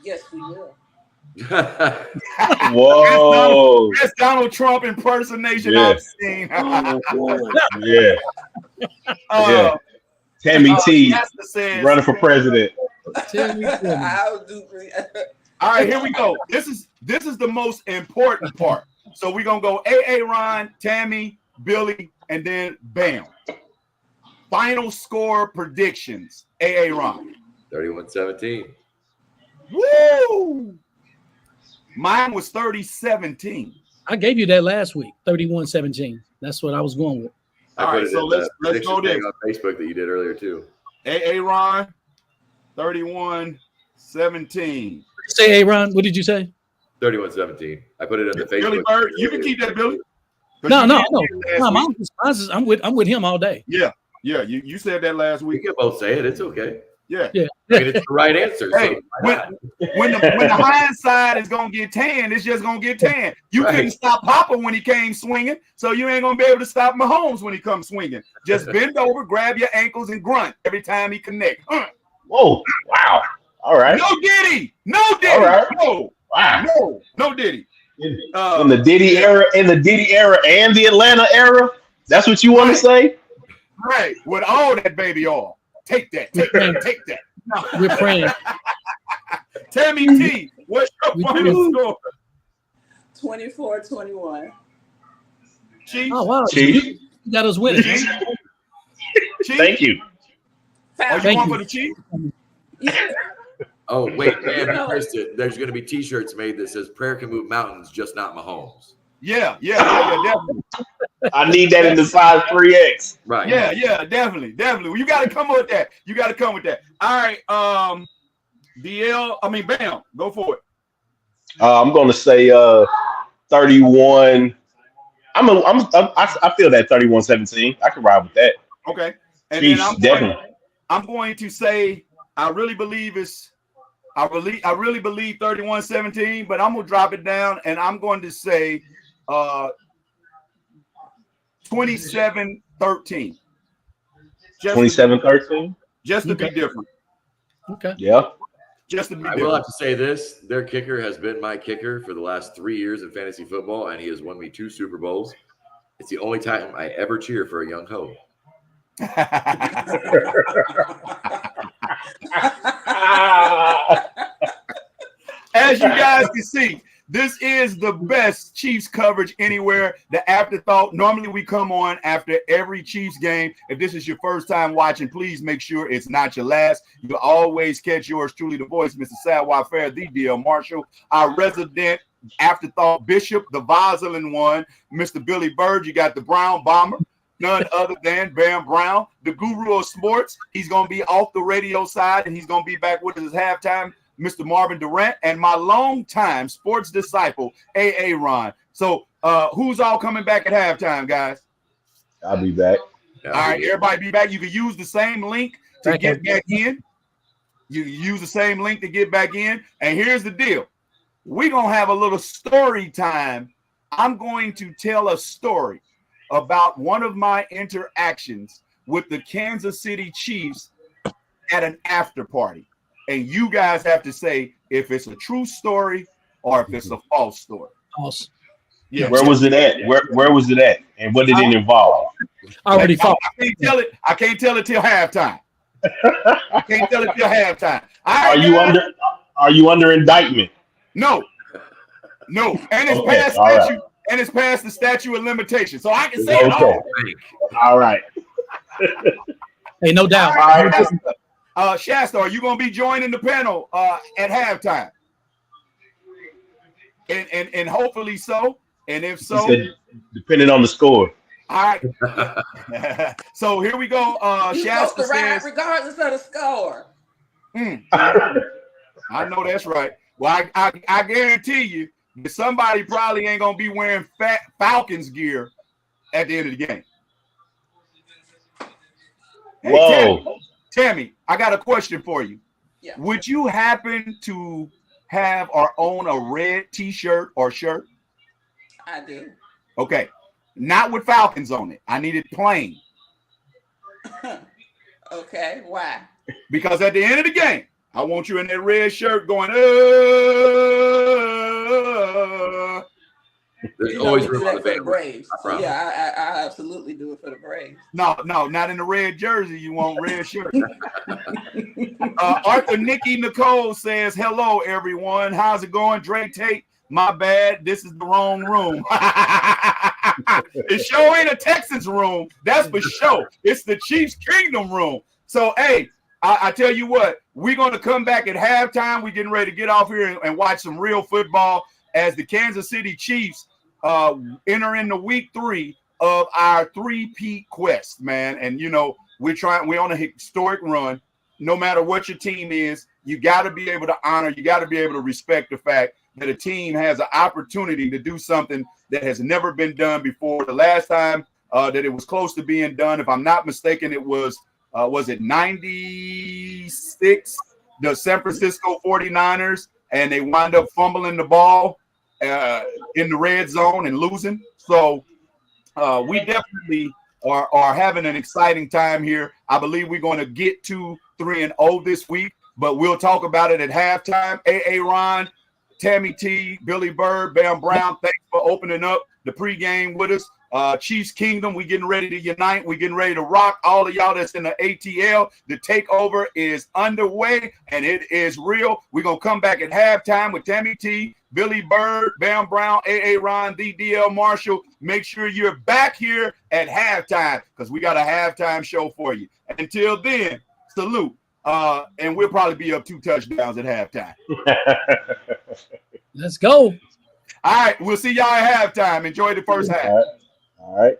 Yes, we will. Whoa. That's Donald Trump impersonation I've seen. Yeah. Tammy T running for president. All right, here we go. This is the most important part. So we're gonna go A.A. Ron, Tammy, Billy, and then bam. Final score predictions. A.A. Ron. 31-17. Woo! Mine was 30-17. I gave you that last week, 31-17. That's what I was going with. All right, so let's go there. On Facebook that you did earlier too. A.A. Ron, 31-17. Say, A-Ron, what did you say? 31-17. I put it on the Facebook. Billy Bird, you can keep that, Billy. No. I'm with him all day. Yeah. You said that last We week. can both say it. It's okay. Yeah. I mean, it's the right answer. Hey, So when the hindsight is gonna get tan, it's just gonna get tan. You couldn't stop Papa when he came swinging, so you ain't gonna be able to stop Mahomes when he comes swinging. Just bend over, grab your ankles, and grunt every time he connects. Whoa! Wow! All right. No Diddy, no Diddy, All right. no, Wow. no Diddy. In the Diddy era, and the Atlanta era. That's what you want to say? Right, with all that baby oil. Take that. No. We're praying. Tammy T, what's your final score? 24-21. Chiefs. Oh wow, Chiefs. you got us winning. Chiefs. Thank you. Oh, you want for the Chiefs? oh wait, man, you missed it. There's going to be T-shirts made that says "Prayer can move mountains, just not Mahomes." Yeah, definitely. I need that in the size 3X. Right. Yeah, definitely. Well, you got to come with that. All right, Bam, go for it. I'm going to say 31. I feel that 31-17. I can ride with that. Okay, and Chiefs, then I'm going to say I really believe 31-17, but I'm gonna drop it down and I'm going to say 27-13. 27-13. Just to be different. Okay. Yeah. Just to be I different. will have to say this: their kicker has been my kicker for the last 3 years in fantasy football, and he has won me 2 Super Bowls. It's the only time I ever cheer for a young hoe. As you guys can see, this is the best Chiefs coverage anywhere. The afterthought. Normally we come on after every Chiefs game. If this is your first time watching, please make sure it's not your last. You'll always catch yours truly, the voice, Mr. Sadwar Fair, the DL Marshall, our resident afterthought bishop, the Vaseline one, Mr. Billy Bird. You got the Brown Bomber, none other than Bam Brown, the guru of sports. He's going to be off the radio side, and he's going to be back with us at halftime, Mr. Marvin Durant, and my longtime sports disciple, A.A. Ron. So who's all coming back at halftime, guys? I'll be back. All right, everybody be back. You can use the same link to get back in. You use the same link to get back in. And here's the deal. We're going to have a little story time. I'm going to tell a story about one of my interactions with the Kansas City Chiefs at an after party. And you guys have to say if it's a true story or if it's a false story. False. Yeah. Where was it at? Where was it at? And what did it involve? Already false. I can't tell it till halftime. Are you under indictment? No. And it's Okay, past statute. Right. And it's past the statute of limitation. So I can say it all. All right. Hey, no doubt. All right. Shasta, are you going to be joining the panel at halftime? And hopefully so. And if so, depending on the score. All right. So here we go. Shasta says, regardless of the score. I know that's right. Well, I guarantee you that somebody probably ain't gonna be wearing Falcons gear at the end of the game. Hey, whoa, Tammy, I got a question for you. Yeah. Would you happen to have or own a red T-shirt or shirt? I do. Okay, not with Falcons on it. I need it plain. Okay, why? Because at the end of the game, I want you in that red shirt going, There's always room for on the the Braves. So yeah, I absolutely do it for the Braves. No, not in the red jersey. You want red shirt. Arthur Nikki Nicole says, hello, everyone. How's it going? Dre Tate, my bad. This is the wrong room. It sure ain't a Texans room. That's for sure. It's the Chiefs Kingdom room. So, hey, I tell you what, we're going to come back at halftime. We're getting ready to get off here and watch some real football as the Kansas City Chiefs enter into week 3 of our three-peat quest, man. And, you know, we're on a historic run. No matter what your team is, you got to be able to honor, you got to be able to respect the fact that a team has an opportunity to do something that has never been done before. The last time that it was close to being done, if I'm not mistaken, it was was it 96, the San Francisco 49ers, and they wind up fumbling the ball in the red zone and losing. So we definitely are having an exciting time here. I believe we're going to get to 3-0 this week, but we'll talk about it at halftime. Ron, Tammy T, Billy Bird, Bam Brown, thanks for opening up the pregame with us. Chiefs Kingdom, we getting ready to unite. We getting ready to rock. All of y'all that's in the ATL, the takeover is underway, and it is real. We're going to come back at halftime with Tammy T, Billy Bird, Bam Brown, Ron, DL Marshall. Make sure you're back here at halftime because we got a halftime show for you. Until then, salute. And we'll probably be up 2 touchdowns at halftime. Let's go. All right, we'll see y'all at halftime. Enjoy the first half. All right.